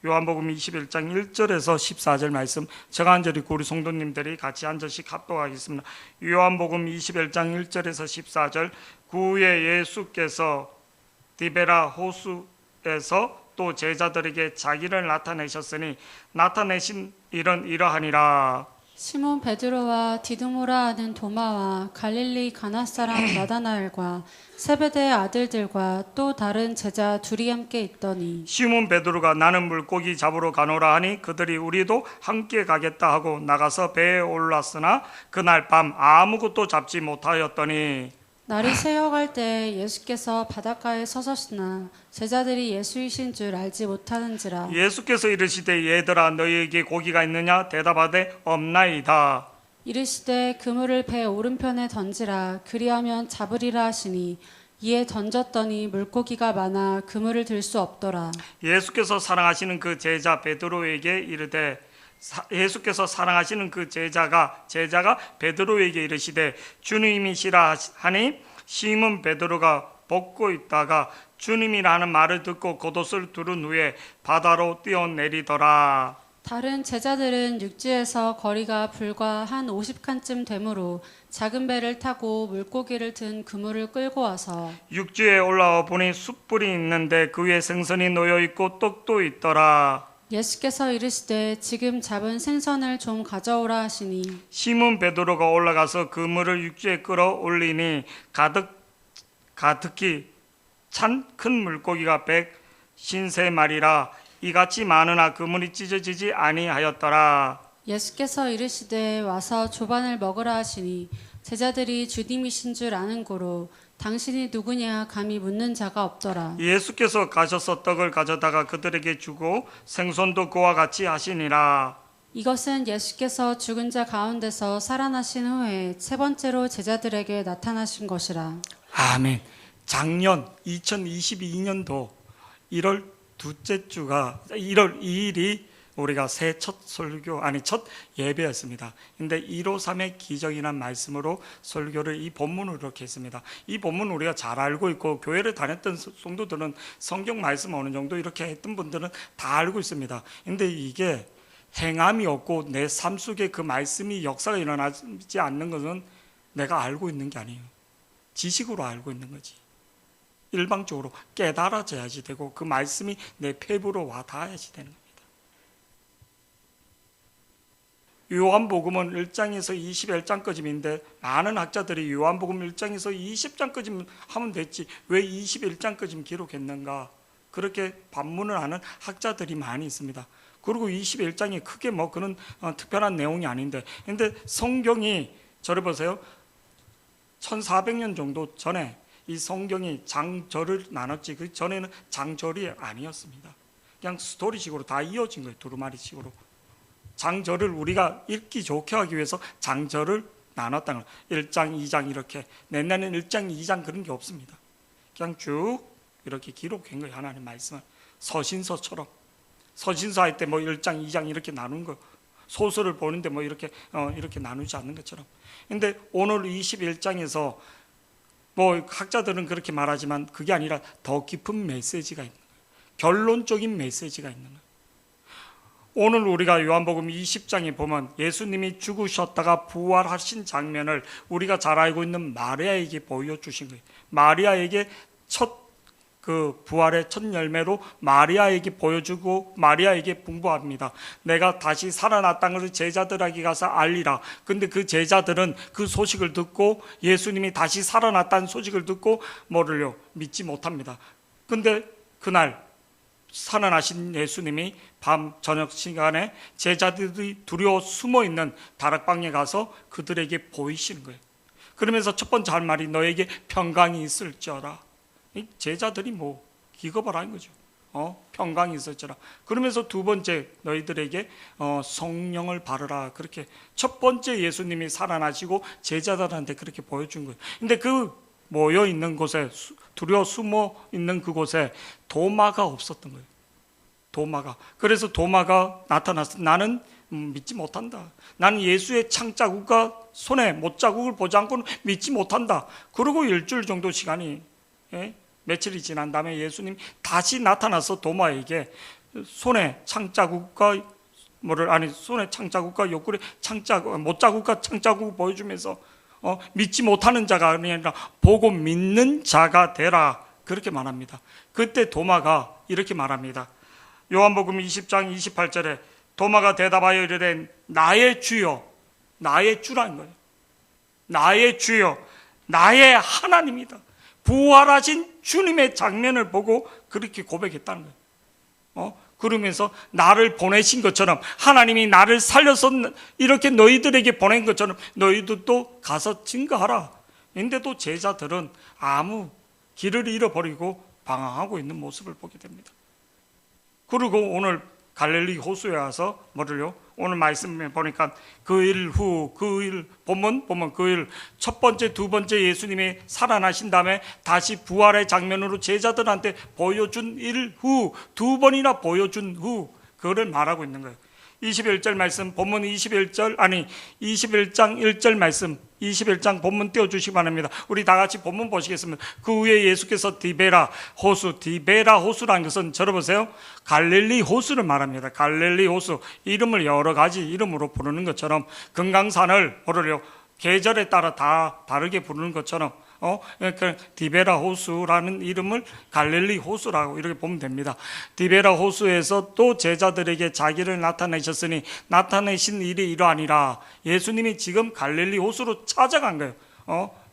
요한복음 21장 1절에서 14절 말씀 제가 앉아 있고 우리 성도님들이 같이 한 절씩 합독하겠습니다. 요한복음 21장 1절에서 14절 구후에 예수께서 디베라 호수에서 또 제자들에게 자기를 나타내셨으니 나타내신 일은 이러하니라. 시몬 베드로와 디두모라 하는 도마와 갈릴리 가나 사람 나다나엘과 세베대의 아들들과 또 다른 제자 둘이 함께 있더니 시몬 베드로가 나는 물고기 잡으러 가노라 하니 그들이 우리도 함께 가겠다 하고 나가서 배에 올랐으나 그날 밤 아무것도 잡지 못하였더니 날이 새어갈 때 예수께서 바닷가에 서셨으나 제자들이 예수이신 줄 알지 못하는지라. 예수께서 이르시되 얘들아 너희에게 고기가 있느냐 대답하되 없나이다. 이르시되 그물을 배 오른편에 던지라 그리하면 잡으리라 하시니 이에 던졌더니 물고기가 많아 그물을 들 수 없더라. 예수께서 사랑하시는 그 제자 베드로에게 이르되 예수께서 사랑하시는 그 제자가 베드로에게 이르시되 주님이시라 하니 시몬 베드로가 벗고 있다가 주님이라는 말을 듣고 겉옷을 두른 후에 바다로 뛰어내리더라. 다른 제자들은 육지에서 거리가 불과 한 50칸쯤 되므로 작은 배를 타고 물고기를 든 그물을 끌고 와서 육지에 올라와 보니 숯불이 있는데 그 위에 생선이 놓여 있고 떡도 있더라. 예수께서 이르시되 지금 잡은 생선을 좀 가져오라 하시니 시몬 베드로가 올라가서 그물을 육지에 끌어올리니 가득히 찬 큰 물고기가 153마리라 이같이 많으나 그물이 찢어지지 아니하였더라. 예수께서 이르시되 와서 조반을 먹으라 하시니 제자들이 주님이신 줄 아는 고로 당신이 누구냐 감히 묻는 자가 없더라. 예수께서 가셔서 떡을 가져다가 그들에게 주고 생선도 그와 같이 하시니라. 이것은 예수께서 죽은 자 가운데서 살아나신 후에 세 번째로 제자들에게 나타나신 것이라. 아멘. 작년 2022년도 1월 둘째 주가 1월 2일이 우리가 새해 첫 예배였습니다. 근데 153의 기적이라는 말씀으로 설교를 이 본문으로 이렇게 했습니다. 이 본문 우리가 잘 알고 있고 교회를 다녔던 성도들은 성경 말씀 어느 정도 이렇게 했던 분들은 다 알고 있습니다. 근데 이게 행함이 없고 내 삶 속에 그 말씀이 역사가 일어나지 않는 것은 내가 알고 있는 게 아니에요. 지식으로 알고 있는 거지. 일방적으로 깨달아져야지 되고 그 말씀이 내 폐부로 와 닿아야지 되는 겁니다. 요한복음은 1장에서 21장까지인데 많은 학자들이 요한복음 1장에서 20장까지 하면 됐지 왜 21장까지 기록했는가 그렇게 반문을 하는 학자들이 많이 있습니다. 그리고 21장이 크게 뭐 그런 특별한 내용이 아닌데 근데 성경이 저를 보세요. 1400년 정도 전에 이 성경이 장절을 나눴지 그 전에는 장절이 아니었습니다. 그냥 스토리식으로 다 이어진 거예요. 두루마리식으로. 장절을 우리가 읽기 좋게 하기 위해서 장절을 나눴다는 거예요. 1장, 2장 이렇게. 옛날에는 1장, 2장 그런 게 없습니다. 그냥 쭉 이렇게 기록한 거예요. 하나님 말씀을. 서신서처럼. 서신서 할 때 뭐 1장, 2장 이렇게 나눈 거. 소설을 보는데 뭐 이렇게 나누지 않는 것처럼. 근데 오늘 21장에서 뭐 학자들은 그렇게 말하지만 그게 아니라 더 깊은 메시지가 있는 거예요. 결론적인 메시지가 있는 거예요. 오늘 우리가 요한복음 20장에 보면 예수님이 죽으셨다가 부활하신 장면을 우리가 잘 알고 있는 마리아에게 보여주신 거예요. 마리아에게 부활의 첫 열매로 마리아에게 보여주고 마리아에게 분부합니다. 내가 다시 살아났다는 것을 제자들에게 가서 알리라. 근데 그 제자들은 그 소식을 듣고 예수님이 다시 살아났다는 소식을 듣고 뭐를요? 믿지 못합니다. 근데 그날 살아나신 예수님이 밤 저녁 시간에 제자들이 두려워 숨어있는 다락방에 가서 그들에게 보이시는 거예요. 그러면서 첫 번째 할 말이 너에게 평강이 있을지어라. 제자들이 뭐 기겁을 한 거죠. 평강이 있을지어라. 그러면서 두 번째 너희들에게 성령을 받으라. 그렇게 첫 번째 예수님이 살아나시고 제자들한테 그렇게 보여준 거예요. 근데 그 모여 있는 곳에 두려워 숨어 있는 그곳에 도마가 없었던 거예요. 도마가. 그래서 도마가 나타났어. 나는 믿지 못한다. 나는 예수의 창자국과 손에 못자국을 보지 않고는 믿지 못한다. 그리고 일주일 정도 시간이 며칠이 지난 다음에 예수님 다시 나타나서 도마에게 손에 창자국과 손에 창자국과 옆구리 못자국과 창자국 보여주면서 믿지 못하는 자가 아니라 보고 믿는 자가 되라, 그렇게 말합니다. 그때 도마가 이렇게 말합니다. 요한복음 20장 28절에 도마가 대답하여 이르되 나의 주여, 나의 주라는 거예요. 나의 주여, 나의 하나님이다. 부활하신 주님의 장면을 보고 그렇게 고백했다는 거예요. 그러면서 나를 보내신 것처럼, 하나님이 나를 살려서 이렇게 너희들에게 보낸 것처럼 너희들도 가서 증거하라. 근데도 제자들은 아무 길을 잃어버리고 방황하고 있는 모습을 보게 됩니다. 그리고 오늘 갈릴리 호수에 와서 오늘 말씀에 보니까 본문 그 일 첫 번째, 두 번째 예수님이 살아나신 다음에 다시 부활의 장면으로 제자들한테 보여준 일 후, 두 번이나 보여준 후, 그거를 말하고 있는 거예요. 21절 말씀, 본문 21장 1절 말씀, 21장 본문 띄워주시기 바랍니다. 우리 다 같이 본문 보시겠습니다. 그 후에 예수께서 디베라 호수라는 것은 들어보세요. 갈릴리 호수를 말합니다. 갈릴리 호수, 이름을 여러 가지 이름으로 부르는 것처럼, 금강산을 계절에 따라 다 다르게 부르는 것처럼 그러니까 디베라 호수라는 이름을 갈릴리 호수라고 이렇게 보면 됩니다. 디베라 호수에서 또 제자들에게 자기를 나타내셨으니 나타내신 일이 이러하니라. 예수님이 지금 갈릴리 호수로 찾아간 거예요.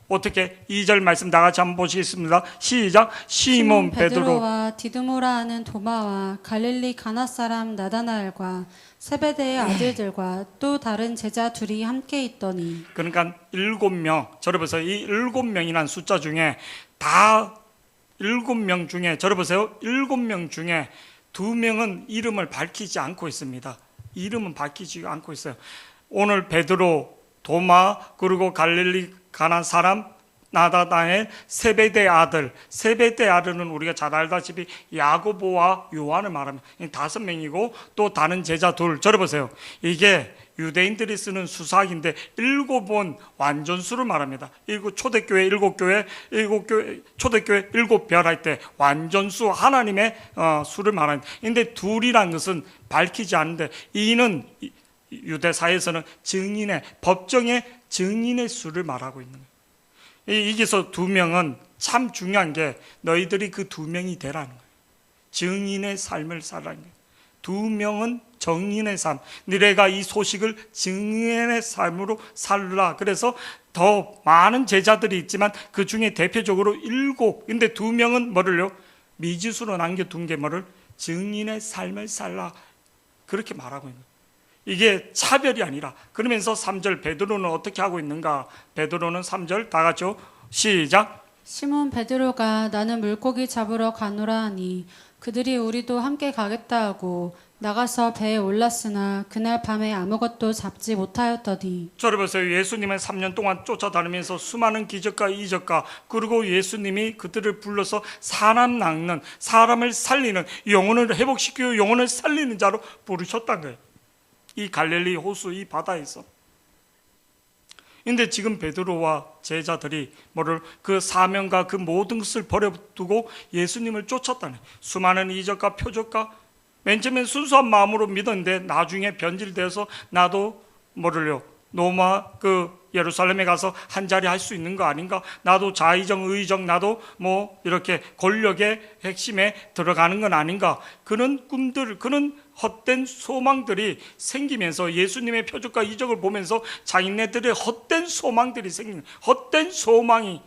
어떻게? 2절 말씀 다 같이 한번 보시겠습니다. 시작. 시몬 베드로와 디두모라 하는 도마와 갈릴리 가나 사람 나다나엘과 세베대의 아들들과 또 다른 제자 둘이 함께 있더니. 그러니까 7명, 저러보세요. 이 7명이라는 숫자 중에 7명 중에 7명 중에 2명은 이름을 밝히지 않고 있습니다. 이름은 밝히지 않고 있어요. 오늘 베드로, 도마, 그리고 갈릴리 가나 사람 나다나엘, 세베대 아들. 세베대 아들은 우리가 잘 알다시피 야고보와 요한을 말합니다. 5명이고 또 다른 제자 둘. 저러보세요. 이게 유대인들이 쓰는 수사학인데 7번 완전수를 말합니다. 초대교회 7교회, 초대교회 7별 할 때 완전수, 하나님의 수를 말합니다. 근데 둘이란 것은 밝히지 않는데, 이는 유대사에서는 증인의, 법정의 증인의 수를 말하고 있는 거예요. 여기서 2명은 참 중요한 게 너희들이 그 2명이 되라는 거예요. 증인의 삶을 살라는 거예요. 2명은 정인의 삶, 너희가 이 소식을 증인의 삶으로 살라. 그래서 더 많은 제자들이 있지만 그 중에 대표적으로 7, 근데 2명은 미지수로 남겨둔 게 증인의 삶을 살라, 그렇게 말하고 있는 거예요. 이게 차별이 아니라. 그러면서 3절 베드로는 어떻게 하고 있는가? 베드로는 3절 다 같이요. 시작. 시몬 베드로가 나는 물고기 잡으러 가노라 하니 그들이 우리도 함께 가겠다 하고 나가서 배에 올랐으나 그날 밤에 아무것도 잡지 못하였더니. 저를 보세요. 예수님은 3년 동안 쫓아다니면서 수많은 기적과 이적과, 그리고 예수님이 그들을 불러서 사람 낚는, 사람을 살리는, 영혼을 회복시키고 영혼을 살리는 자로 부르셨다는 거예요. 이 갈릴리 호수, 이 바다에서. 근데 지금 베드로와 제자들이 그 사명과 그 모든 것을 버려두고 예수님을 쫓았다네. 수많은 이적과 표적과, 맨 처음엔 순수한 마음으로 믿었는데 나중에 변질돼서 나도 예루살렘에 가서 한 자리 할 수 있는 거 아닌가? 나도 자의정, 의정, 나도 이렇게 권력의 핵심에 들어가는 건 아닌가? 그런 꿈들, 그런 헛된 소망들이 생기면서 예수님의 표적과 이적을 보면서 자기네들의 헛된 소망들이 생기는, 헛된 소망이,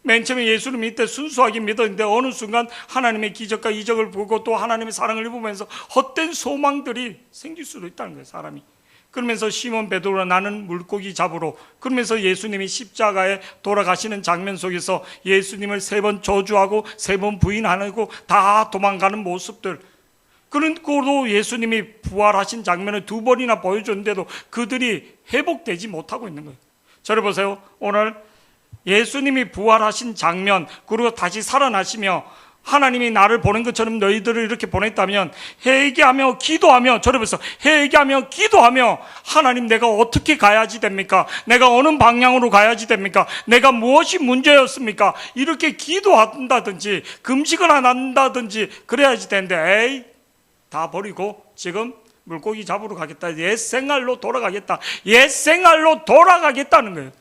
맨 처음에 예수를 믿을 때 순수하게 믿었는데 어느 순간 하나님의 기적과 이적을 보고 또 하나님의 사랑을 입으면서 헛된 소망들이 생길 수도 있다는 거예요, 사람이. 그러면서 시몬 베드로가 나는 물고기 잡으러, 그러면서 예수님이 십자가에 돌아가시는 장면 속에서 예수님을 3번 저주하고 3번 부인하고 다 도망가는 모습들, 그런고도 예수님이 부활하신 장면을 2번이나 보여줬는데도 그들이 회복되지 못하고 있는 거예요. 저를 보세요. 오늘 예수님이 부활하신 장면, 그리고 다시 살아나시며 하나님이 나를 보낸 것처럼 너희들을 이렇게 보냈다면 회개하며 기도하며, 저러면서 회개하며 기도하며, 하나님 내가 어떻게 가야지 됩니까? 내가 어느 방향으로 가야지 됩니까? 내가 무엇이 문제였습니까? 이렇게 기도한다든지 금식을 안 한다든지 그래야지 되는데, 에이, 다 버리고 지금 물고기 잡으러 가겠다, 옛 생활로 돌아가겠다, 옛 생활로 돌아가겠다는 거예요.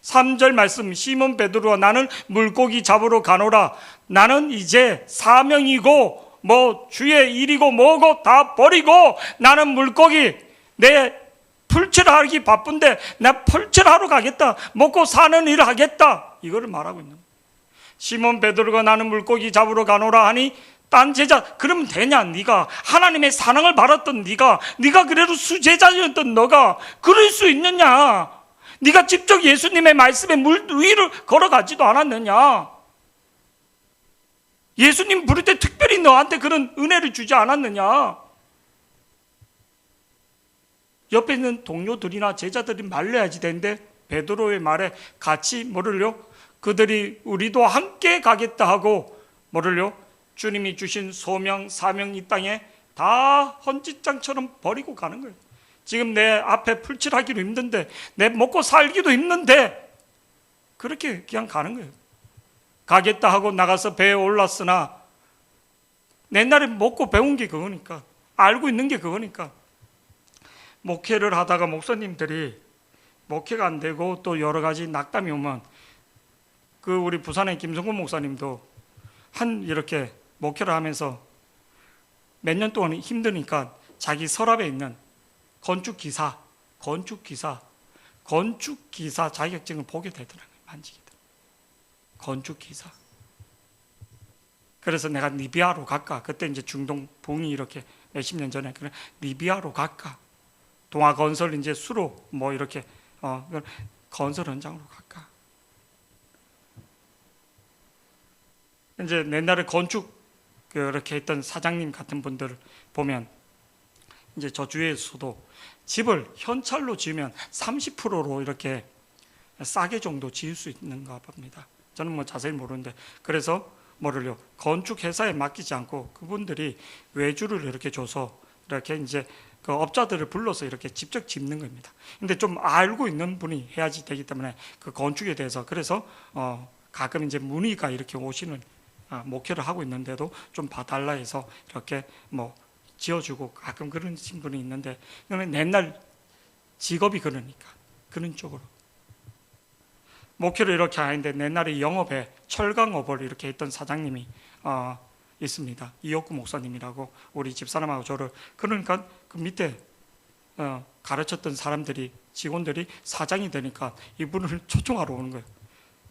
3절 말씀, 시몬 베드로가 나는 물고기 잡으러 가노라. 나는 이제 사명이고 뭐 주의 일이고 뭐고 다 버리고 나는 물고기, 내 풀칠하기 바쁜데 나 풀칠하러 가겠다, 먹고 사는 일을 하겠다, 이거를 말하고 있는 거예요. 시몬 베드로가 나는 물고기 잡으러 가노라 하니 딴 제자, 그러면 되냐? 네가 하나님의 사랑을 받았던 네가 그래도 수제자였던 너가 그럴 수 있느냐? 네가 직접 예수님의 말씀에 물 위를 걸어가지도 않았느냐? 예수님 부를 때 특별히 너한테 그런 은혜를 주지 않았느냐? 옆에 있는 동료들이나 제자들이 말려야지 되는데 베드로의 말에 같이 뭐를요? 그들이 우리도 함께 가겠다 하고 뭐를요? 주님이 주신 소명, 사명 이 땅에 다 헌짓장처럼 버리고 가는 거예요. 지금 내 앞에 풀칠하기도 힘든데, 내 먹고 살기도 힘든데 그렇게 그냥 가는 거예요. 가겠다 하고 나가서 배에 올랐으나 옛날에 먹고 배운 게 그거니까, 알고 있는 게 그거니까. 목회를 하다가 목사님들이 목회가 안 되고 또 여러 가지 낙담이 오면, 그 우리 부산의 김성곤 목사님도 이렇게 목회를 하면서 몇 년 동안 힘드니까 자기 서랍에 있는 건축기사 자격증을 보게 되더라고요. 만지게 되더라고요. 건축기사. 그래서 내가 리비아로 갈까? 그때 이제 중동 붕이 이렇게 몇십 년 전에, 그래 리비아로 갈까? 동아건설 이제 수로 뭐 이렇게 건설 현장으로 갈까? 이제 옛날에 건축 그렇게 했던 사장님 같은 분들 보면 이제 저 주위에서도 집을 현찰로 지으면 30%로 이렇게 싸게 정도 지을 수 있는가 봅니다. 저는 뭐 자세히 모르는데, 그래서 뭐를요, 건축 회사에 맡기지 않고 그분들이 외주를 이렇게 줘서 이렇게 이제 그 업자들을 불러서 이렇게 직접 짓는 겁니다. 근데 좀 알고 있는 분이 해야지 되기 때문에 그 건축에 대해서, 그래서 가끔 이제 문의가 이렇게 오시는, 목회를 하고 있는데도 좀 봐달라 해서 이렇게 뭐 지어주고 가끔 그런 분이 있는데, 그러면 옛날 직업이 그러니까 그런 쪽으로 목회를 이렇게 하는데, 옛날에 영업에 철강업을 이렇게 했던 사장님이 있습니다. 이옥구 목사님이라고, 우리 집사람하고 저를, 그러니까 그 밑에 가르쳤던 사람들이, 직원들이 사장이 되니까 이분을 초청하러 오는 거예요.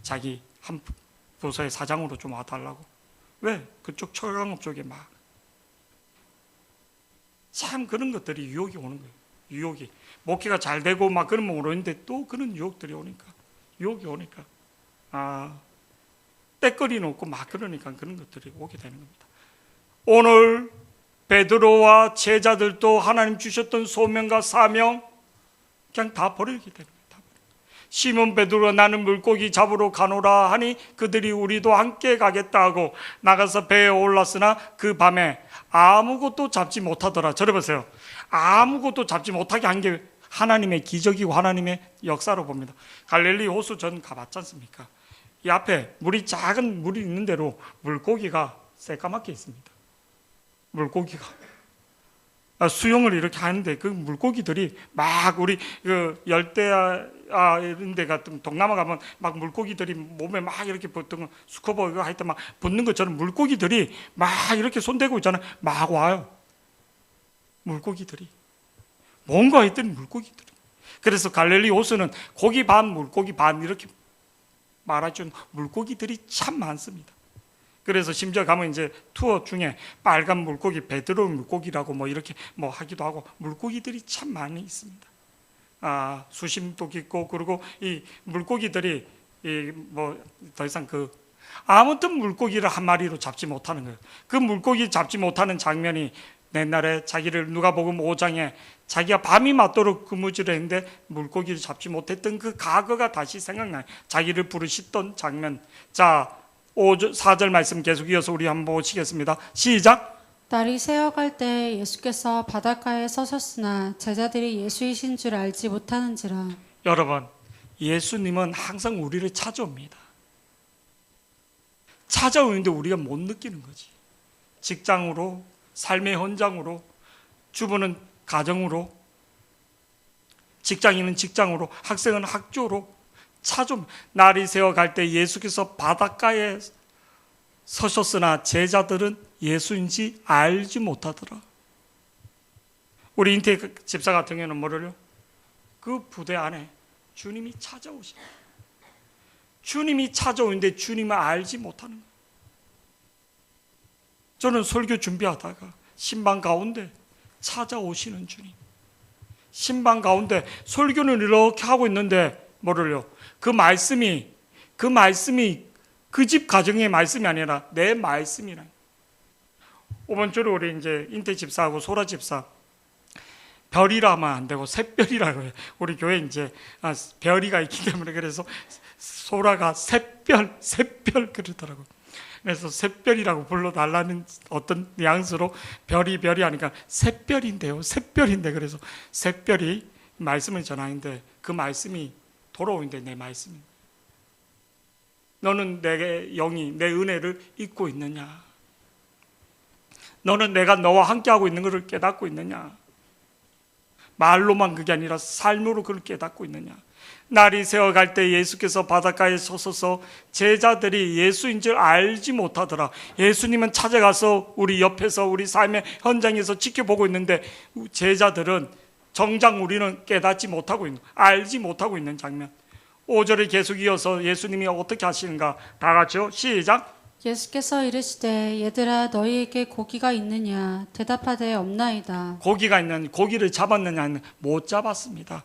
자기 한 부서의 사장으로 좀 와달라고. 왜? 그쪽 철강업 쪽에 막 참 그런 것들이 유혹이 오는 거예요. 유혹이. 목회가 잘 되고 막 그러면 모르는데 또 그런 유혹들이 오니까, 유혹이 오니까 때거리는 없고 막 그러니까 그런 것들이 오게 되는 겁니다. 오늘 베드로와 제자들도 하나님 주셨던 소명과 사명 그냥 다 버리게 되는 거예요. 시몬 베드로가 나는 물고기 잡으러 가노라 하니 그들이 우리도 함께 가겠다 하고 나가서 배에 올랐으나 그 밤에 아무것도 잡지 못하더라. 저러보세요. 아무것도 잡지 못하게 한 게 하나님의 기적이고 하나님의 역사로 봅니다. 갈릴리 호수 전 가봤지 않습니까? 이 앞에 물이, 작은 물이 있는 대로 물고기가 새까맣게 있습니다. 물고기가 수영을 이렇게 하는데 그 물고기들이 막, 우리 그 열대야 이런 데 같은 동남아 가면 막 물고기들이 몸에 막 이렇게 붙는, 스쿠버 이거 하여튼 막 붙는 것처럼 물고기들이 막 이렇게 손대고 있잖아요. 막 와요. 물고기들이 뭔가 했더니 물고기들이. 그래서 갈릴리 호수는 고기 반 물고기 반 이렇게 말하죠. 물고기들이 참 많습니다. 그래서 심지어 가면 이제 투어 중에 빨간 물고기, 베드로 물고기라고 뭐 이렇게 뭐 하기도 하고, 물고기들이 참 많이 있습니다. 수심도 깊고, 그리고 이 물고기들이 뭐 더 이상 아무튼 물고기를 한 마리로 잡지 못하는 거예요. 그 물고기 잡지 못하는 장면이 옛날에 자기를 누가복음 5장에 자기가 밤이 맞도록 그무지를 했는데 물고기를 잡지 못했던 그 과거가 다시 생각나요. 자기를 부르시던 장면. 자, 4절 말씀 계속 이어서 우리 한번 보시겠습니다. 시작. 날이 새어갈 때 예수께서 바닷가에 서셨으나 제자들이 예수이신 줄 알지 못하는지라. 여러분, 예수님은 항상 우리를 찾아옵니다. 찾아오는데 우리가 못 느끼는 거지. 직장으로, 삶의 현장으로, 주부는 가정으로, 직장인은 직장으로, 학생은 학교로 찾아옵니다. 날이 새어갈 때 예수께서 바닷가에 서셨으나 제자들은 예수인지 알지 못하더라. 우리 인태 집사 같은 경우는 뭐를요? 그 부대 안에 주님이 찾아오십니다. 주님이 찾아오는데 주님을 알지 못하는 거예요. 저는 설교 준비하다가 신방 가운데 찾아오시는 주님, 신방 가운데 설교는 이렇게 하고 있는데 뭐를요? 그 말씀이 그 집 가정의 말씀이 아니라 내 말씀이라. 이번 주로 우리 이제 인태 집사하고 소라 집사 별이라 하면 안 되고 샛별이라고 해요. 우리 교회 이제 별이가 있기 때문에 그래서 소라가 샛별 그러더라고요. 그래서 샛별이라고 불러달라는 어떤 뉘앙스로 별이 하니까 샛별인데요. 샛별인데 그래서 샛별이 말씀을 전하는데 그 말씀이 돌아오는데 내 말씀이. 너는 내 영이 내 은혜를 잊고 있느냐? 너는 내가 너와 함께하고 있는 것을 깨닫고 있느냐? 말로만 그게 아니라 삶으로 그걸 깨닫고 있느냐? 날이 새어갈 때 예수께서 바닷가에 서셔서 제자들이 예수인 줄 알지 못하더라. 예수님은 찾아가서 우리 옆에서 우리 삶의 현장에서 지켜보고 있는데 제자들은 정작 우리는 깨닫지 못하고 있는, 알지 못하고 있는 장면. 5절에 계속 이어서 예수님이 어떻게 하시는가? 다 같이요. 시작. 예수께서 이르시되 얘들아 너희에게 고기가 있느냐? 대답하되 없나이다. 고기가 있는, 고기를 잡았느냐는 못 잡았습니다.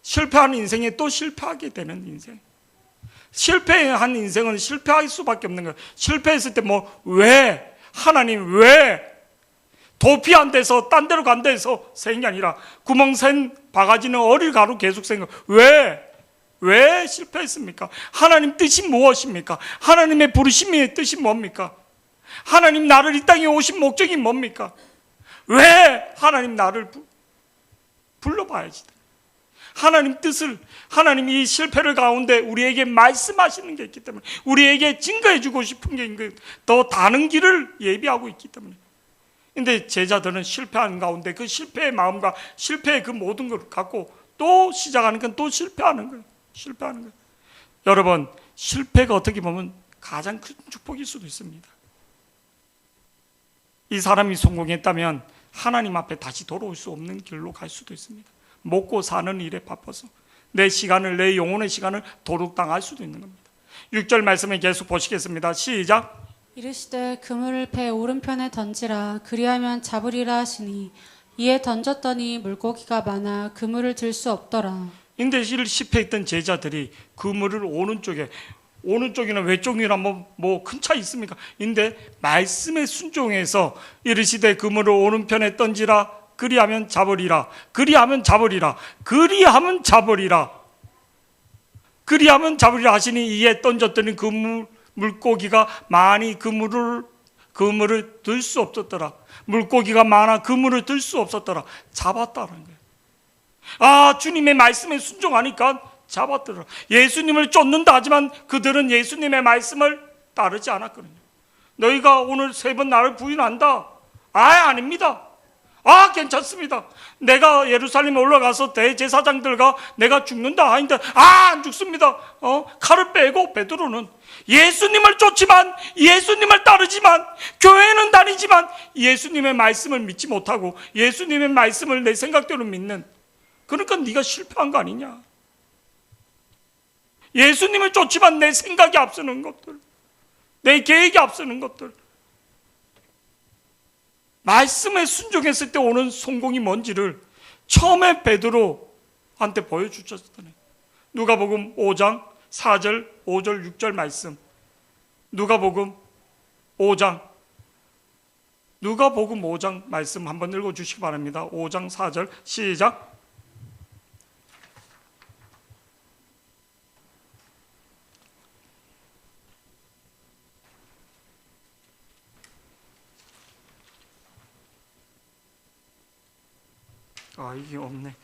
실패한 인생에 또 실패하게 되는 인생. 실패한 인생은 실패할 수밖에 없는 거예요. 실패했을 때 왜? 하나님 왜? 도피 안 돼서 딴 데로 간 데서 생긴 게 아니라 구멍 센 바가지는 어릴 가로 계속 생겨. 왜 실패했습니까? 하나님 뜻이 무엇입니까? 하나님의 부르심의 뜻이 뭡니까? 하나님 나를 이 땅에 오신 목적이 뭡니까? 왜 하나님 나를 불러봐야지. 하나님 뜻을, 하나님 이 실패를 가운데 우리에게 말씀하시는 게 있기 때문에, 우리에게 증거해 주고 싶은 게 더 다른 길을 예비하고 있기 때문에. 근데 제자들은 실패하는 가운데 그 실패의 마음과 실패의 그 모든 걸 갖고 또 시작하는 건 또 실패하는 거예요. 여러분, 실패가 어떻게 보면 가장 큰 축복일 수도 있습니다. 이 사람이 성공했다면 하나님 앞에 다시 돌아올 수 없는 길로 갈 수도 있습니다. 먹고 사는 일에 바빠서 내 시간을, 내 영혼의 시간을 도둑당할 수도 있는 겁니다. 6절 말씀을 계속 보시겠습니다. 시작. 이르시되 그물을 배 오른편에 던지라. 그리하면 잡으리라 하시니 이에 던졌더니 물고기가 많아 그물을 들 수 없더라. 근데 실패했던 제자들이 그물을 오른쪽이나 왼쪽이나 뭐 큰 차이 있습니까? 근데 말씀에 순종해서 이르시되 그물을 오른편에 던지라. 그리하면 잡으리라. 그리하면 잡으리라 하시니 이에 던졌더니 그 물고기가 많이 그물을 들 수 없었더라. 물고기가 많아 그물을 들 수 없었더라. 잡았다는 거예요. 주님의 말씀에 순종하니까 잡았더라. 예수님을 쫓는다 하지만 그들은 예수님의 말씀을 따르지 않았거든요. 너희가 오늘 3번 나를 부인한다. 아닙니다. 괜찮습니다. 내가 예루살렘에 올라가서 대제사장들과 내가 죽는다 하는데 안 죽습니다. 칼을 빼고 베드로는 예수님을 쫓지만, 예수님을 따르지만, 교회는 다니지만 예수님의 말씀을 믿지 못하고 예수님의 말씀을 내 생각대로 믿는, 그러니까 네가 실패한 거 아니냐. 예수님을 쫓지만 내 생각이 앞서는 것들, 내 계획이 앞서는 것들, 말씀에 순종했을 때 오는 성공이 뭔지를 처음에 베드로한테 보여주셨잖아요. 누가복음 5장 4절, 5절, 6절 말씀. 누가복음 5장 말씀 한번 읽어주시기 바랍니다. 5장 4절 시작. 이게 없네.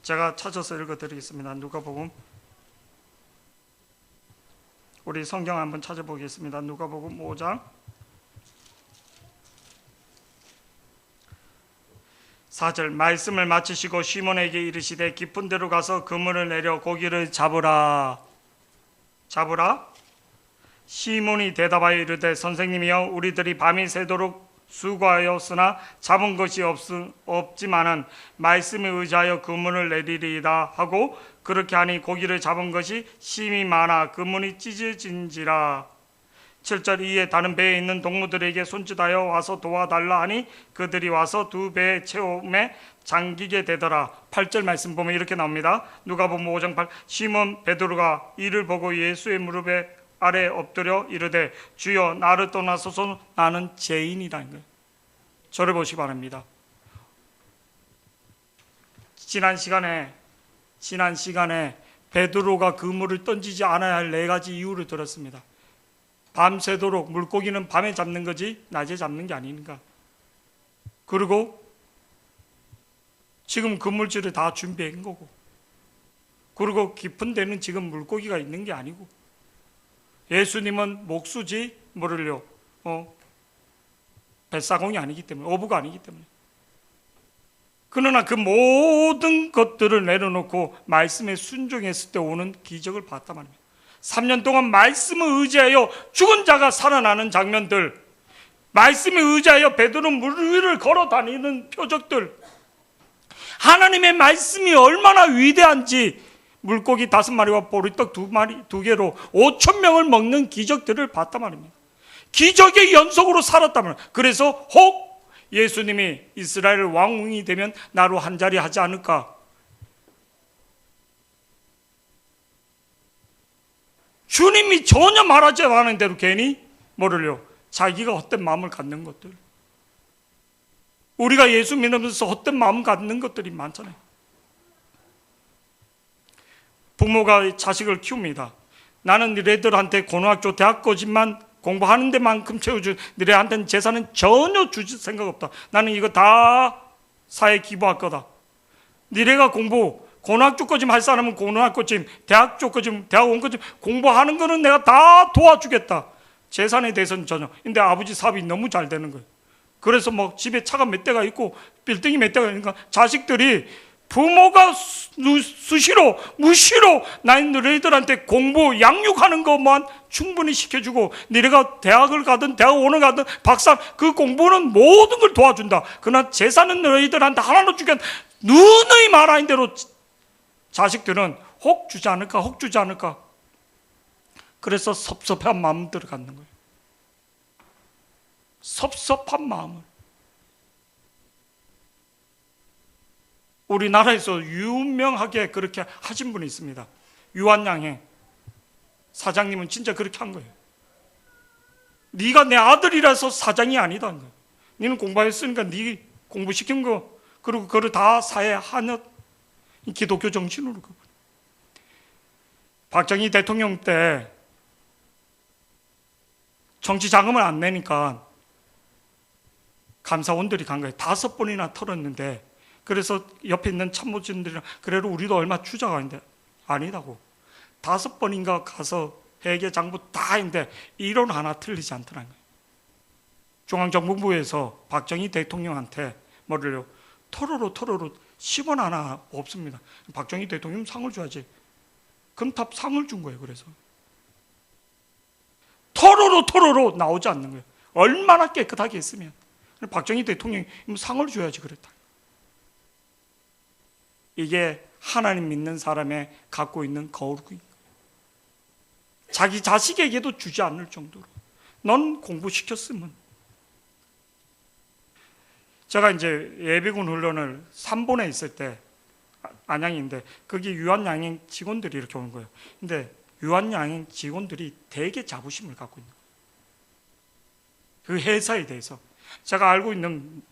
제가 찾아서 읽어드리겠습니다. 누가복음, 우리 성경 한번 찾아보겠습니다. 누가복음 5장 4절, 말씀을 마치시고 시몬에게 이르시되 깊은 데로 가서 그물을 내려 고기를 잡으라. 시몬이 대답하여 이르되 선생님이여, 우리들이 밤이 새도록 수고하였으나 잡은 것이 없지만은 말씀에 의지하여 그물을 내리리이다 하고, 그렇게 하니 고기를 잡은 것이 심히 많아 그물이 찢어진지라. 7절, 이에 다른 배에 있는 동무들에게 손짓하여 와서 도와달라 하니 그들이 와서 두 배의 체험에 잠기게 되더라. 8절 말씀 보면 이렇게 나옵니다. 누가복음 5장 8, 시몬 베드로가 이를 보고 예수의 무릎에 아래 엎드려 이르되 주여, 나를 떠나소서, 나는 죄인이라는 거예요. 저를 보시기 바랍니다. 지난 시간에 베드로가 그물을 던지지 않아야 할 4가지 이유를 들었습니다. 밤새도록, 물고기는 밤에 잡는 거지 낮에 잡는 게 아닌가. 그리고 지금 그물질을 다 준비한 거고, 그리고 깊은 데는 지금 물고기가 있는 게 아니고, 예수님은 목수지 뭐를요, 뱃사공이 아니기 때문에, 어부가 아니기 때문에. 그러나 그 모든 것들을 내려놓고 말씀에 순종했을 때 오는 기적을 봤단 말입니다. 3년 동안 말씀을 의지하여 죽은 자가 살아나는 장면들, 말씀에 의지하여 베드로 물 위를 걸어 다니는 표적들, 하나님의 말씀이 얼마나 위대한지, 물고기 5마리와 보리떡 2개로 5,000명을 먹는 기적들을 봤단 말입니다. 기적의 연속으로 살았단 말입니다. 그래서 혹 예수님이 이스라엘 왕이 되면 나로 한 자리 하지 않을까. 주님이 전혀 말하지 않은 대로 괜히 뭐를요, 자기가 헛된 마음을 갖는 것들, 우리가 예수 믿으면서 헛된 마음 갖는 것들이 많잖아요. 부모가 자식을 키웁니다. 나는 너희들한테 고등학교 대학까지만 공부하는 데만큼 채워줄, 너희한테는 재산은 전혀 주실 생각 없다. 나는 이거 다 사회에 기부할 거다. 너희가 고등학교까지 할 사람은 고등학교쯤, 대학교까지, 대학원까지 공부하는 거는 내가 다 도와주겠다. 재산에 대해서는 전혀. 근데 아버지 사업이 너무 잘 되는 거예요. 그래서 뭐 집에 차가 몇 대가 있고 빌딩이 몇 대가 있으니까 자식들이 부모가 수시로 무시로 너희들한테 공부 양육하는 것만 충분히 시켜주고, 너희가 대학을 가든 대학원을 가든 박사, 그 공부는 모든 걸 도와준다. 그러나 재산은 너희들한테 하나도 주겠다. 누누이 말하는 대로 자식들은 혹 주지 않을까. 그래서 섭섭한 마음들을 갖는 거예요. 섭섭한 마음을. 우리나라에서 유명하게 그렇게 하신 분이 있습니다. 유한양행 사장님은 진짜 그렇게 한 거예요. 네가 내 아들이라서 사장이 아니다는 거예요. 너는 공부했으니까 네 공부시킨 거, 그리고 그걸 다 사회에 하는 기독교 정신으로. 박정희 대통령 때 정치 자금을 안 내니까 감사원들이 간 거예요. 5번이나 털었는데, 그래서 옆에 있는 참모진들이랑 그래도 우리도 얼마 주자가 있는데 아니다고. 5번인가 가서 회계 장부 다 했는데 이론 하나 틀리지 않더라는 거예요. 중앙정보부에서 박정희 대통령한테 뭐를요, 토로로 10원 하나 없습니다. 박정희 대통령 상을 줘야지. 금탑 상을 준 거예요. 그래서 토로로 나오지 않는 거예요. 얼마나 깨끗하게 했으면. 박정희 대통령이 상을 줘야지 그랬다. 이게 하나님 믿는 사람의 갖고 있는 거울구인 거예요. 자기 자식에게도 주지 않을 정도로. 넌 공부시켰으면. 제가 이제 예비군 훈련을 3본에 있을 때, 안양인데 거기 유한양행 직원들이 이렇게 오는 거예요. 근데 유한양행 직원들이 되게 자부심을 갖고 있는 거예요. 그 회사에 대해서. 제가 알고 있는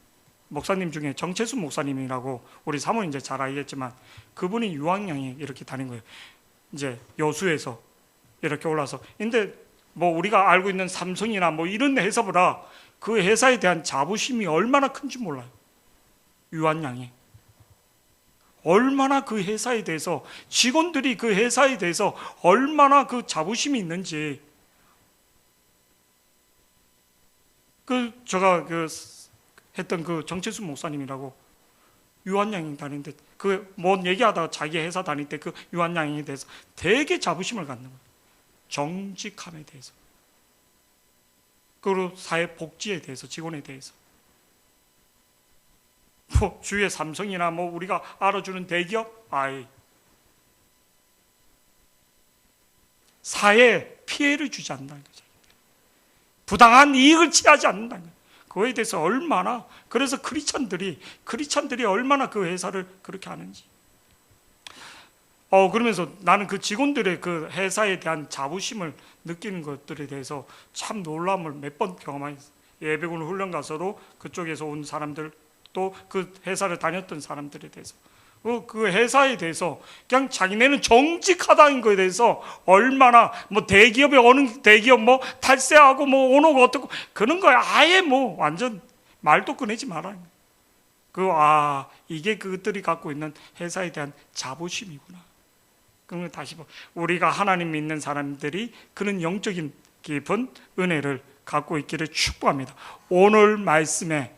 목사님 중에 정채수 목사님이라고 우리 사모님 이제 잘 알겠지만, 그분이 유한양행 이렇게 다닌 거예요. 이제 여수에서 이렇게 올라서. 근데 뭐 우리가 알고 있는 삼성이나 뭐 이런 회사보다 그 회사에 대한 자부심이 얼마나 큰지 몰라요. 유한양행. 얼마나 그 회사에 대해서, 직원들이 그 회사에 대해서 얼마나 그 자부심이 있는지. 제가 했던 그 정채수 목사님이라고 유한양행 다니는데, 뭔 얘기하다가 자기 회사 다닐 때 그 유한양행에 대해서 되게 자부심을 갖는 거예요. 정직함에 대해서, 그리고 사회복지에 대해서, 직원에 대해서. 뭐 주위에 삼성이나 뭐 우리가 알아주는 대기업, 사회에 피해를 주지 않는다는 거죠. 부당한 이익을 취하지 않는다는 거예요. 그거에 대해서 얼마나, 그래서 크리스찬들이 얼마나 그 회사를 그렇게 하는지. 그러면서 나는 그 직원들의 그 회사에 대한 자부심을 느끼는 것들에 대해서 참 놀라움을 몇 번 경험했어요. 예배군 훈련 가서도 그쪽에서 온 사람들, 또 그 회사를 다녔던 사람들에 대해서, 그 회사에 대해서 그냥 자기네는 정직하다는 거에 대해서 얼마나, 뭐 대기업에 어느 대기업 뭐 탈세하고 뭐 오노고 어떻고 그런 거에 아예 뭐 완전 말도 꺼내지 말아요. 이게 그것들이 갖고 있는 회사에 대한 자부심이구나. 그러면 다시 우리가 하나님 믿는 사람들이 그런 영적인 깊은 은혜를 갖고 있기를 축복합니다. 오늘 말씀에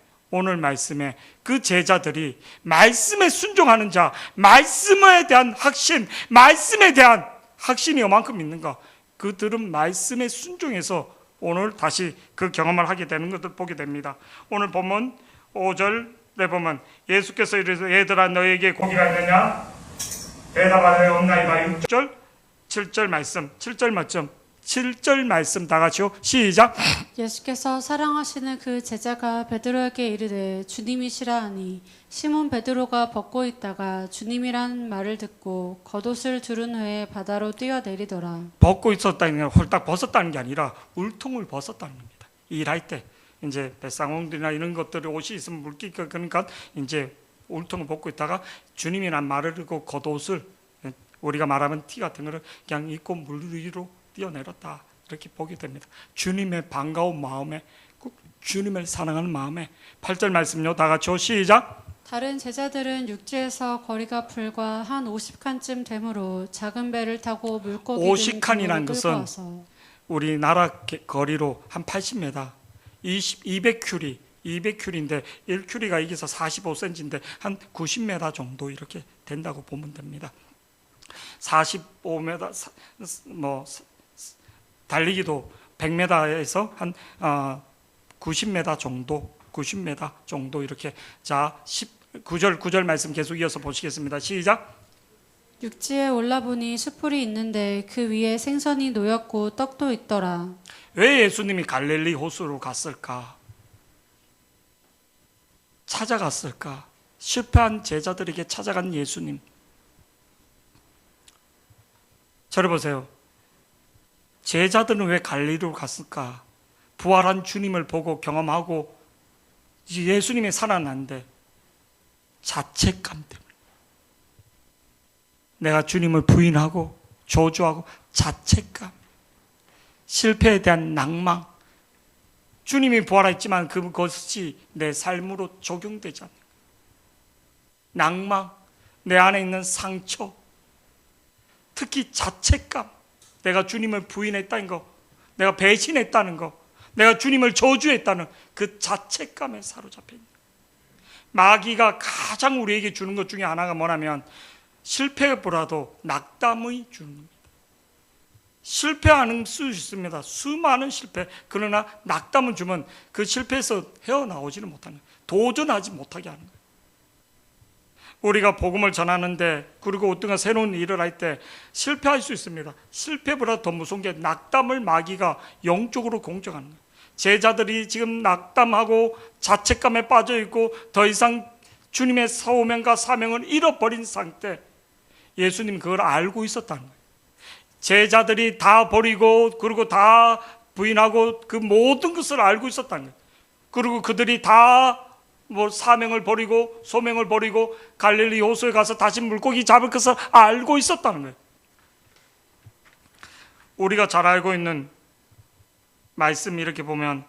그 제자들이 말씀에 순종하는 자, 말씀에 대한 확신이 요만큼 있는가? 그들은 말씀에 순종해서 오늘 다시 그 경험을 하게 되는 것을 보게 됩니다. 오늘 본문 5절에 보면 예수께서 이르시되 얘들아 너에게 고기가 있느냐? 대답하되 없나이다. 6절 7절 말씀, 7절 말씀 다 같이요. 시작. 예수께서 사랑하시는 그 제자가 베드로에게 이르되 주님이시라 하니 시몬 베드로가 벗고 있다가 주님이란 말을 듣고 겉옷을 두른 후에 바다로 뛰어내리더라. 벗고 있었다는 게 홀딱 벗었다는 게 아니라 울통을 벗었다는 겁니다. 일할 때 이제 뱃상홍들이나 이런 것들이 옷이 있으면 물기가, 그러니까 이제 울통을 벗고 있다가 주님이란 말을 듣고 겉옷을, 우리가 말하면 티 같은 거를 그냥 입고 물 위로 뛰어내렸다, 이렇게 보게 됩니다. 주님의 반가운 마음에, 주님을 사랑하는 마음에. 8절 말씀요. 다 같이요. 시작. 다른 제자들은 육지에서 거리가 불과 한 50칸쯤 되므로 작은 배를 타고 물고기 50칸이라는 것은 와서 우리나라 거리로 한 80m, 200큐리인데 1큐리가 이게서 45cm인데 한 90m 정도 이렇게 된다고 보면 됩니다. 45m, 뭐 달리기도 100m에서 한 90m 정도 이렇게. 자, 9절 말씀 계속 이어서 보시겠습니다. 시작. 육지에 올라보니 숯불이 있는데 그 위에 생선이 놓였고 떡도 있더라. 왜 예수님이 갈릴리 호수로 갔을까? 찾아갔을까? 실패한 제자들에게 찾아간 예수님. 저를 보세요. 제자들은 왜 갈릴리로 갔을까? 부활한 주님을 보고 경험하고 예수님이 살아났는데 자책감 때문에, 내가 주님을 부인하고 저주하고 자책감, 실패에 대한 낭망, 주님이 부활했지만 그것이 내 삶으로 적용되지 않는 낭망, 내 안에 있는 상처, 특히 자책감, 내가 주님을 부인했다는 거, 내가 배신했다는 거, 내가 주님을 저주했다는 그 자책감에 사로잡혀 있는. 마귀가 가장 우리에게 주는 것 중에 하나가 뭐냐면 실패보다도 낙담의 주는 겁니다. 실패하는 수 있습니다. 수많은 실패. 그러나 낙담을 주면 그 실패에서 헤어나오지는 못하는 거예요. 도전하지 못하게 하는 거예요. 우리가 복음을 전하는데, 그리고 어떤 새로운 일을 할 때 실패할 수 있습니다. 실패보다 더 무서운 게 낙담을 마귀가 영적으로 공격하는 거예요. 제자들이 지금 낙담하고 자책감에 빠져 있고 더 이상 주님의 사오명과 사명을 잃어버린 상태, 예수님 그걸 알고 있었다는 거예요. 제자들이 다 버리고 그리고 다 부인하고 그 모든 것을 알고 있었다는 거예요. 그리고 그들이 다 사명을 버리고 소명을 버리고 갈릴리 호수에 가서 다시 물고기 잡을 것을 알고 있었다는 거예요. 우리가 잘 알고 있는 말씀 이렇게 보면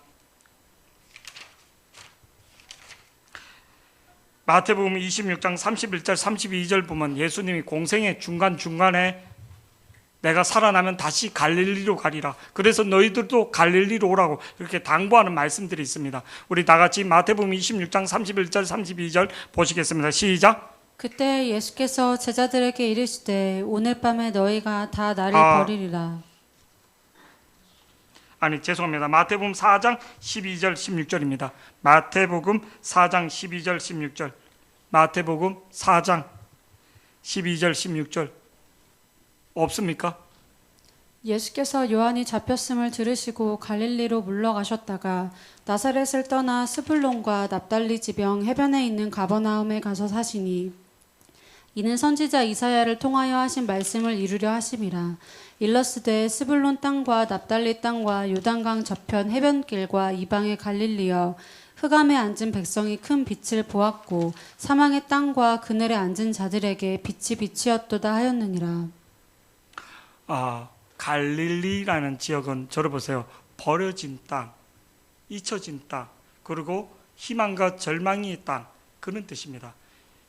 마태복음 26장 31절 32절 보면 예수님이 공생의 중간중간에 내가 살아나면 다시 갈릴리로 가리라. 그래서 너희들도 갈릴리로 오라고 이렇게 당부하는 말씀들이 있습니다. 우리 다 같이 마태복음 26장 31절 32절 보시겠습니다. 시작. 그때 예수께서 제자들에게 이르시되 오늘 밤에 너희가 다 나를 버리리라. 아니 죄송합니다. 마태복음 4장 12절 16절입니다. 마태복음 4장 12절 16절. 마태복음 4장 12절 16절 없습니까? 예수께서 요한이 잡혔음을 들으시고 갈릴리로 물러가셨다가 나사렛을 떠나 스불론과 납달리 지병 해변에 있는 가버나움에 가서 사시니 이는 선지자 이사야를 통하여 하신 말씀을 이루려 하심이라. 일러스되 스불론 땅과 납달리 땅과 요단강 저편 해변길과 이방의 갈릴리여 흑암에 앉은 백성이 큰 빛을 보았고 사망의 땅과 그늘에 앉은 자들에게 빛이 빛이었도다 하였느니라. 갈릴리라는 지역은 저를 보세요. 버려진 땅, 잊혀진 땅, 그리고 희망과 절망의 땅, 그런 뜻입니다.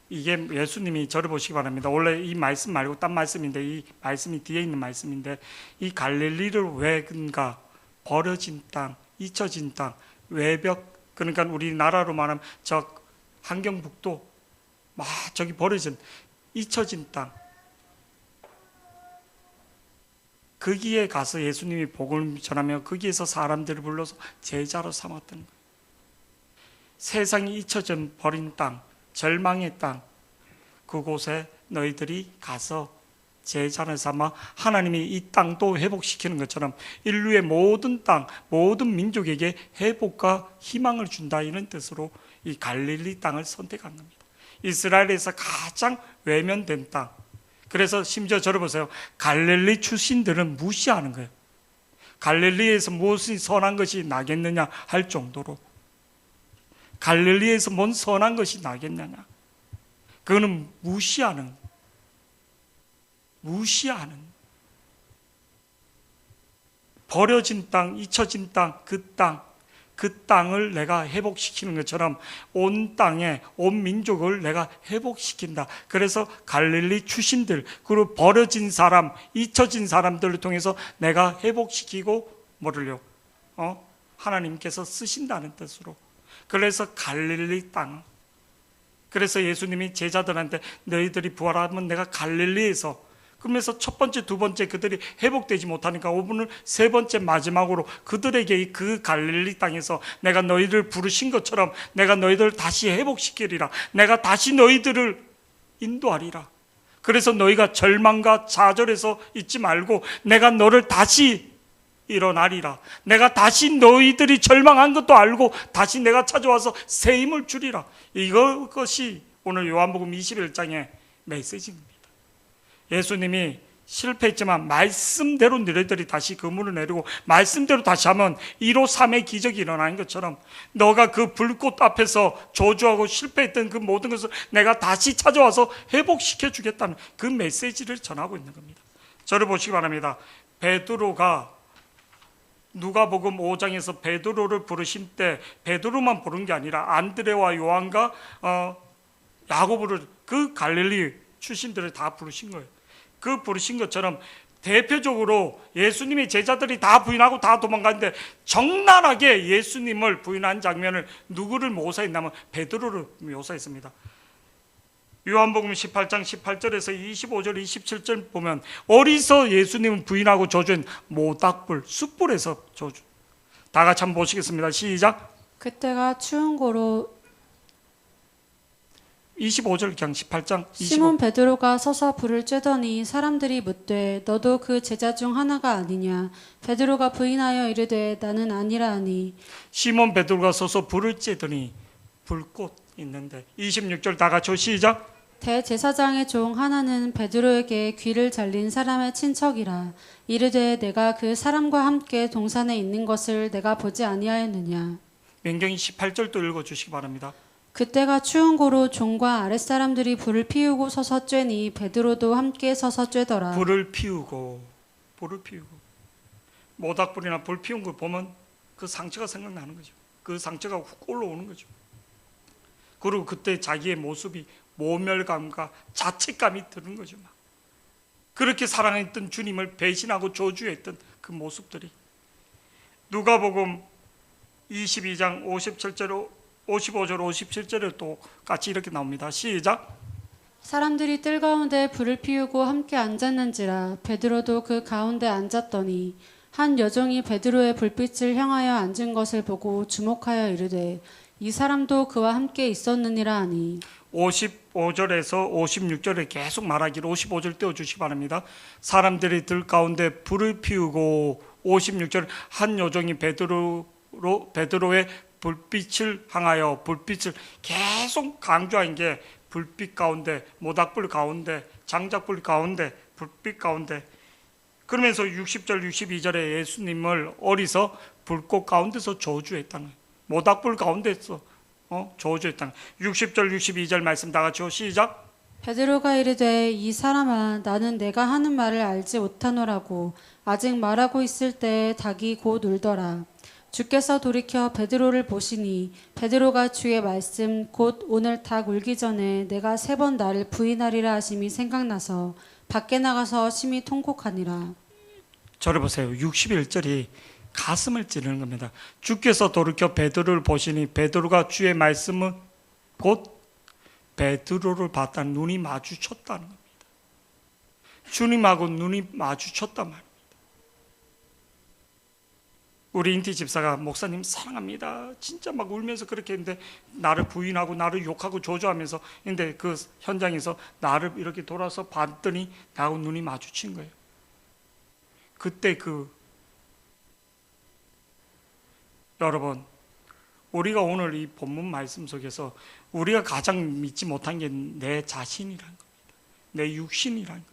이게 예수님이 저를 보시기 바랍니다. 원래 이 말씀 말고 딴 말씀인데 이 말씀이 뒤에 있는 말씀인데 이 갈릴리를 왜 그런가? 버려진 땅, 잊혀진 땅, 외벽, 그러니까 우리나라로 말하면 저 한경북도 막 저기 버려진 잊혀진 땅, 거기에 가서 예수님이 복음을 전하며 거기에서 사람들을 불러서 제자로 삼았던 거예요. 세상이 잊혀져 버린 땅, 절망의 땅, 그곳에 너희들이 가서 제자를 삼아 하나님이 이 땅도 회복시키는 것처럼 인류의 모든 땅, 모든 민족에게 회복과 희망을 준다, 이런 뜻으로 이 갈릴리 땅을 선택한 겁니다. 이스라엘에서 가장 외면된 땅. 그래서 심지어 저를 보세요. 갈릴리 출신들은 무시하는 거예요. 갈릴리에서 무엇이 선한 것이 나겠느냐 할 정도로. 갈릴리에서 뭔 선한 것이 나겠느냐. 그거는 무시하는 버려진 땅, 잊혀진 땅, 그 땅을 내가 회복시키는 것처럼 온 땅에 온 민족을 내가 회복시킨다. 그래서 갈릴리 출신들, 그리고 버려진 사람, 잊혀진 사람들을 통해서 내가 회복시키고 뭐를요? 하나님께서 쓰신다는 뜻으로. 그래서 갈릴리 땅. 그래서 예수님이 제자들한테 너희들이 부활하면 내가 갈릴리에서, 그러면서 첫 번째, 두 번째 그들이 회복되지 못하니까 오분을 세 번째 마지막으로 그들에게 그 갈릴리 땅에서 내가 너희를 부르신 것처럼 내가 너희들을 다시 회복시키리라. 내가 다시 너희들을 인도하리라. 그래서 너희가 절망과 좌절에서 있지 말고 내가 너를 다시 일어나리라. 내가 다시 너희들이 절망한 것도 알고 다시 내가 찾아와서 새 힘을 주리라. 이것이 오늘 요한복음 21장의 메시지입니다. 예수님이 실패했지만 말씀대로 너희들이 다시 그물을 내리고 말씀대로 다시 하면 1호 3의 기적이 일어나는 것처럼 너가 그 불꽃 앞에서 저주하고 실패했던 그 모든 것을 내가 다시 찾아와서 회복시켜 주겠다는 그 메시지를 전하고 있는 겁니다. 저를 보시기 바랍니다. 베드로가 누가복음 5장에서 베드로를 부르신 때 베드로만 부른 게 아니라 안드레와 요한과 야고보를, 그 갈릴리 출신들을 다 부르신 거예요. 그 부르신 것처럼 대표적으로 예수님의 제자들이 다 부인하고 다 도망갔는데 적나라하게 예수님을 부인한 장면을 누구를 묘사했냐면 베드로를 묘사했습니다. 요한복음 18장 18절에서 25절 27절 보면 어디서 예수님은 부인하고 저주한? 모닥불, 숯불에서 저주. 다 같이 한번 보시겠습니다. 시작. 그때가 추운 고로 25절 그냥 18장 25. 시몬 베드로가 서서 불을 쬐더니 사람들이 묻되 너도 그 제자 중 하나가 아니냐. 베드로가 부인하여 이르되 나는 아니라 하니. 시몬 베드로가 서서 불을 쬐더니 불꽃 있는데 26절 다 같이 시작. 대제사장의 종 하나는 베드로에게 귀를 잘린 사람의 친척이라. 이르되 내가 그 사람과 함께 동산에 있는 것을 내가 보지 아니하였느냐. 민경이 18절도 읽어주시기 바랍니다. 그때가 추운 고로 종과 아랫사람들이 불을 피우고 서서 쬐니 베드로도 함께 서서 쬐더라. 불을 피우고 모닥불이나 불 피운 걸 보면 그 상처가 생각나는 거죠. 그 상처가 훅 올라오는 거죠. 그리고 그때 자기의 모습이 모멸감과 자책감이 드는 거죠. 막. 그렇게 사랑했던 주님을 배신하고 저주했던 그 모습들이 누가복음 22장 57절 55절 57절에 또 같이 이렇게 나옵니다. 시작. 사람들이 뜰 가운데 불을 피우고 함께 앉았는지라 베드로도 그 가운데 앉았더니 한 여종이 베드로의 불빛을 향하여 앉은 것을 보고 주목하여 이르되 이 사람도 그와 함께 있었느니라 하니 55절에서 56절에 계속 말하기를 55절 떼어주시기 바랍니다. 사람들이 들 가운데 불을 피우고 56절 한 여종이 베드로의 불빛을 향하여 불빛을 계속 강조한 게 불빛 가운데 모닥불 가운데 장작불 가운데 불빛 가운데 그러면서 60절 62절에 예수님을 어리서 불꽃 가운데서 저주했다는 거예요. 모닥불 가운데서 저주했다는 거예요. 60절 62절 말씀 다 같이요. 시작. 베드로가 이르되 이 사람아 나는 내가 하는 말을 알지 못하노라고 아직 말하고 있을 때 닭이 곧 울더라. 주께서 돌이켜 베드로를 보시니 베드로가 주의 말씀 곧 오늘 닭 울기 전에 내가 3번 나를 부인하리라 하심이 생각나서 밖에 나가서 심히 통곡하니라. 저를 보세요. 61절이 가슴을 찌르는 겁니다. 주께서 돌이켜 베드로를 보시니 베드로가 주의 말씀은 곧 베드로를 봤다는 눈이 마주쳤다는 겁니다. 주님하고 눈이 마주쳤단 말입니다. 우리 인티 집사가 목사님 사랑합니다. 진짜 막 울면서 그렇게 했는데 나를 부인하고 나를 욕하고 저주하면서 근데 그 현장에서 나를 이렇게 돌아서 봤더니 나하고 눈이 마주친 거예요. 그때 여러분 우리가 오늘 이 본문 말씀 속에서 우리가 가장 믿지 못한 게 내 자신이란 겁니다. 내 육신이란 겁니다.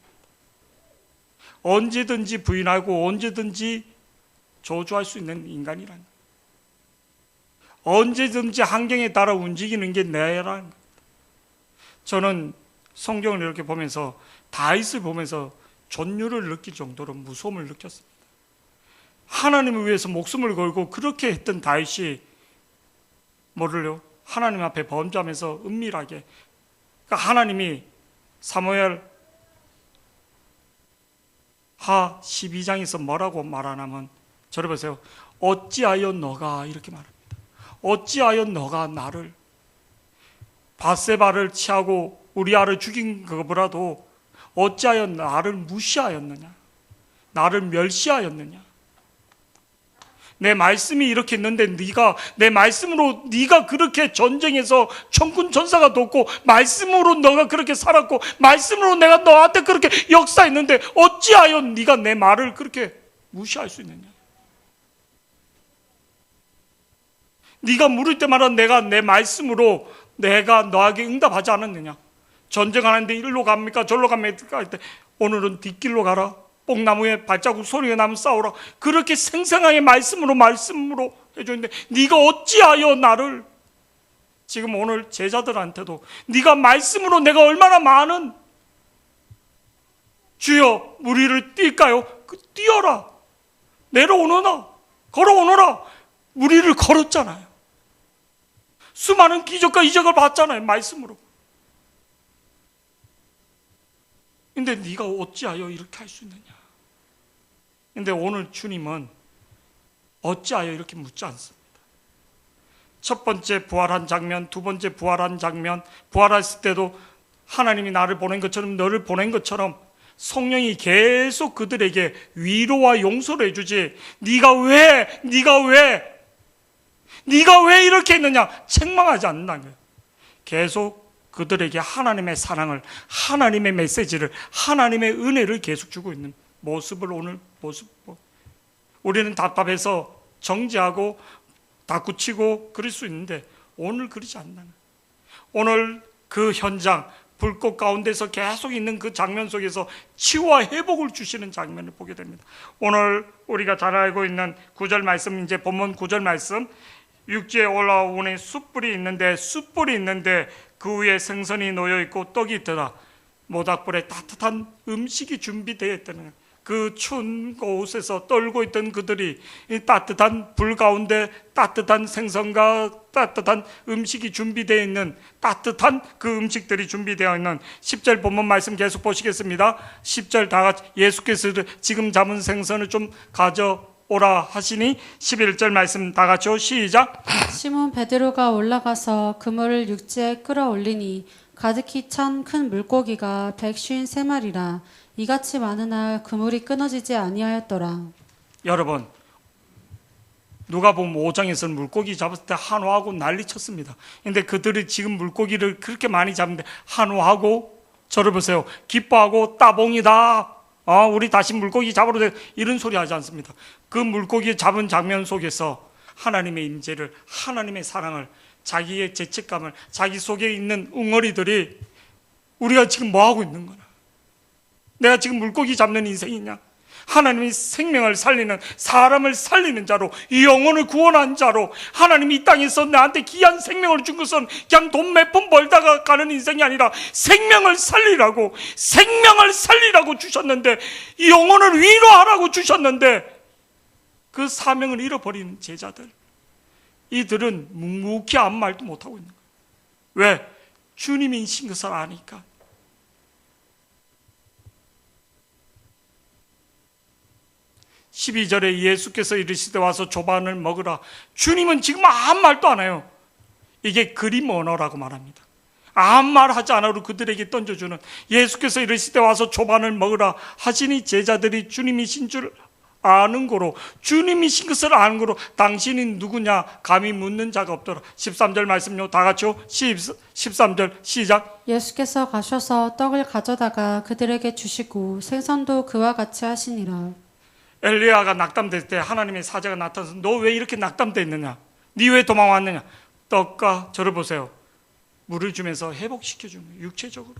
언제든지 부인하고 언제든지 저주할 수 있는 인간이란 겁니다. 언제든지 환경에 따라 움직이는 게 내라는 겁니다. 저는 성경을 이렇게 보면서 다윗을 보면서 존유를 느낄 정도로 무서움을 느꼈습니다. 하나님을 위해서 목숨을 걸고 그렇게 했던 다윗이 뭐를요? 하나님 앞에 범죄하면서 은밀하게 그러니까 하나님이 사무엘 하 12장에서 뭐라고 말하냐면 저를 보세요. 어찌하여 너가 이렇게 말합니다. 어찌하여 너가 나를 밧세바를 취하고 우리아를 죽인 그거보다도 어찌하여 나를 무시하였느냐? 나를 멸시하였느냐? 내 말씀이 이렇게 있는데 네가 내 말씀으로 네가 그렇게 전쟁에서 천군 천사가 돕고 말씀으로 너가 그렇게 살았고 말씀으로 내가 너한테 그렇게 역사했는데 어찌하여 네가 내 말을 그렇게 무시할 수 있느냐? 네가 물을 때마다 내가 내 말씀으로 내가 너에게 응답하지 않았느냐? 전쟁하는데 일로 갑니까? 절로 갑니까? 할 때 오늘은 뒷길로 가라. 뽕나무에 발자국 소리가 나면 싸우라. 그렇게 생생하게 말씀으로 해줬는데 네가 어찌하여 나를 지금 오늘 제자들한테도 네가 말씀으로 내가 얼마나 많은 주여 무리를 뛸까요? 뛰어라. 내려오너라. 걸어오너라. 무리를 걸었잖아요. 수많은 기적과 이적을 봤잖아요. 말씀으로. 근데 네가 어찌하여 이렇게 할 수 있느냐? 근데 오늘 주님은 어찌하여 이렇게 묻지 않습니다. 첫 번째 부활한 장면, 두 번째 부활한 장면, 부활했을 때도 하나님이 나를 보낸 것처럼 너를 보낸 것처럼 성령이 계속 그들에게 위로와 용서를 해주지 네가 왜 이렇게 했느냐 책망하지 않는다는 거예요. 계속 그들에게 하나님의 사랑을, 하나님의 메시지를, 하나님의 은혜를 계속 주고 있는 모습을 우리는 답답해서 정지하고 닥구치고 그럴 수 있는데 오늘 그러지 않는 거예요. 오늘 그 현장 불꽃 가운데서 계속 있는 그 장면 속에서 치유와 회복을 주시는 장면을 보게 됩니다. 오늘 우리가 잘 알고 있는 9절 말씀, 이제 본문 9절 말씀, 육지에 올라오니 숯불이 있는데 그 위에 생선이 놓여 있고 떡이 있더라. 모닥불에 따뜻한 음식이 준비되어 있다는 거예요. 그 추운 곳에서 떨고 있던 그들이 이 따뜻한 불 가운데 따뜻한 생선과 따뜻한 음식이 준비되어 있는, 따뜻한 그 음식들이 준비되어 있는 10절 본문 말씀 계속 보시겠습니다. 10절 다 같이 예수께서 지금 잡은 생선을 좀 가져오라 하시니 11절 말씀 다 같이요. 시작. 시몬 베드로가 올라가서 그물을 육지에 끌어올리니 가득히 찬 큰 물고기가 153마리라. 이같이 많으나 그물이 끊어지지 아니하였더라. 여러분, 누가복음 5장에서는 물고기 잡았을 때 한호하고 난리 쳤습니다. 근데 그들이 지금 물고기를 그렇게 많이 잡는데 한호하고, 저를 보세요, 기뻐하고 따봉이다, 우리 다시 물고기 잡으러 돼, 이런 소리 하지 않습니다. 그 물고기 잡은 장면 속에서 하나님의 임재를, 하나님의 사랑을, 자기의 죄책감을, 자기 속에 있는 웅어리들이 우리가 지금 뭐 하고 있는 거나, 내가 지금 물고기 잡는 인생이냐? 하나님이 생명을 살리는, 사람을 살리는 자로, 영혼을 구원한 자로, 하나님이 이 땅에서 나한테 귀한 생명을 준 것은 그냥 돈 몇 푼 벌다가 가는 인생이 아니라 생명을 살리라고 주셨는데, 영혼을 위로하라고 주셨는데, 그 사명을 잃어버리는 제자들, 이들은 묵묵히 아무 말도 못하고 있는 거예요. 왜? 주님이신 것을 아니까. 12절에 예수께서 이르시되 와서 조반을 먹으라. 주님은 지금 아무 말도 안 해요. 이게 그림 언어라고 말합니다. 아무 말 하지 않아도 그들에게 던져주는, 예수께서 이르시되 와서 조반을 먹으라 하시니 제자들이 주님이신 줄 아는 거로, 주님이신 것을 아는 거로 당신이 누구냐 감히 묻는 자가 없더라. 13절 말씀요. 다 같이요. 13절 시작. 예수께서 가셔서 떡을 가져다가 그들에게 주시고 생선도 그와 같이 하시니라. 엘리야가 낙담될 때 하나님의 사자가 나타나서 너 왜 이렇게 낙담돼 있느냐? 네 왜 도망왔느냐? 떡과 저를 보세요. 물을 주면서 회복시켜주는 거예요. 육체적으로,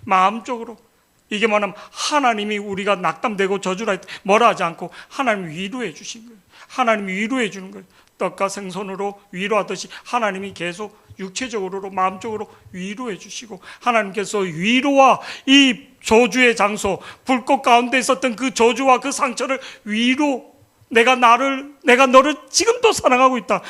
마음적으로. 이게 뭐냐면 하나님이 우리가 낙담되고 저주라 할 때 뭐라 하지 않고 하나님이 위로해 주신 거예요. 하나님이 위로해 주는 거예요. 떡과 생선으로 위로하듯이 하나님이 계속 육체적으로 마음적으로 위로해 주시고, 하나님께서 위로와 이 저주의 장소, 불꽃 가운데 있었던 그 저주와 그 상처를 위로, 내가 너를 지금도 사랑하고 있다.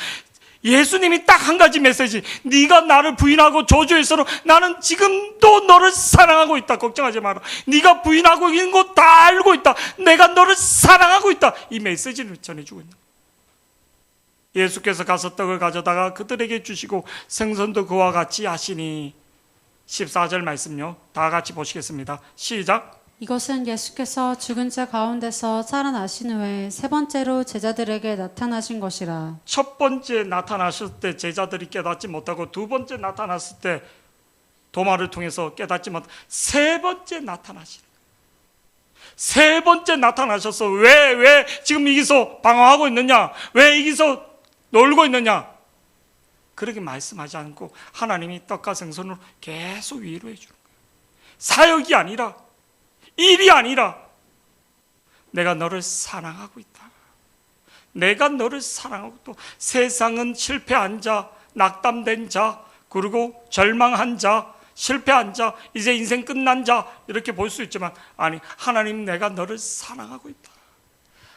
예수님이 딱 한 가지 메시지, 네가 나를 부인하고 저주해서는 나는 지금도 너를 사랑하고 있다. 걱정하지 마라. 네가 부인하고 있는 거 다 알고 있다. 내가 너를 사랑하고 있다. 이 메시지를 전해주고 있는 거예요. 예수께서 가서 떡을 가져다가 그들에게 주시고 생선도 그와 같이 하시니 14절 말씀요. 다 같이 보시겠습니다. 시작. 이것은 예수께서 죽은 자 가운데서 살아나신 후에 세 번째로 제자들에게 나타나신 것이라. 첫 번째 나타나실 때 제자들이 깨닫지 못하고, 두 번째 나타났을 때 도마를 통해서 깨닫지 못하고, 세 번째 나타나시는 거예요. 세 번째 나타나셔서 왜 지금 여기서 방황하고 있느냐? 왜 여기서 놀고 있느냐? 그렇게 말씀하지 않고 하나님이 떡과 생선으로 계속 위로해 주는 거예요. 사역이 아니라, 일이 아니라, 내가 너를 사랑하고 있다. 내가 너를 사랑하고, 또 세상은 실패한 자, 낙담된 자, 그리고 절망한 자, 실패한 자, 이제 인생 끝난 자, 이렇게 볼 수 있지만, 아니, 하나님 내가 너를 사랑하고 있다.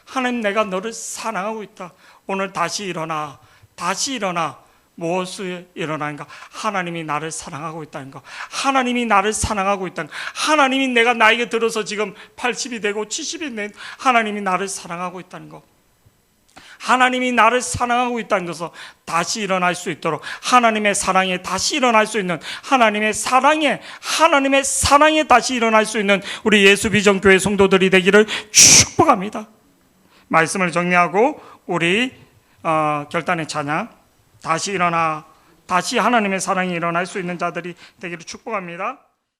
하나님 내가 너를 사랑하고 있다. 오늘 다시 일어나. 무엇을 일어나는가? 하나님이 나를 사랑하고 있다는 거. 하나님이 나를 사랑하고 있다는 거. 하나님이 내가 나이가 들어서 지금 80이 되고 70이 된, 하나님이 나를 사랑하고 있다는 거. 하나님이 나를 사랑하고 있다는 것을 다시 일어날 수 있도록, 하나님의 사랑에 다시 일어날 수 있는, 하나님의 사랑에 다시 일어날 수 있는 우리 예수비전교회 성도들이 되기를 축복합니다. 말씀을 정리하고 우리 결단의 찬양, 다시 일어나, 다시 하나님의 사랑이 일어날 수 있는 자들이 되기를 축복합니다.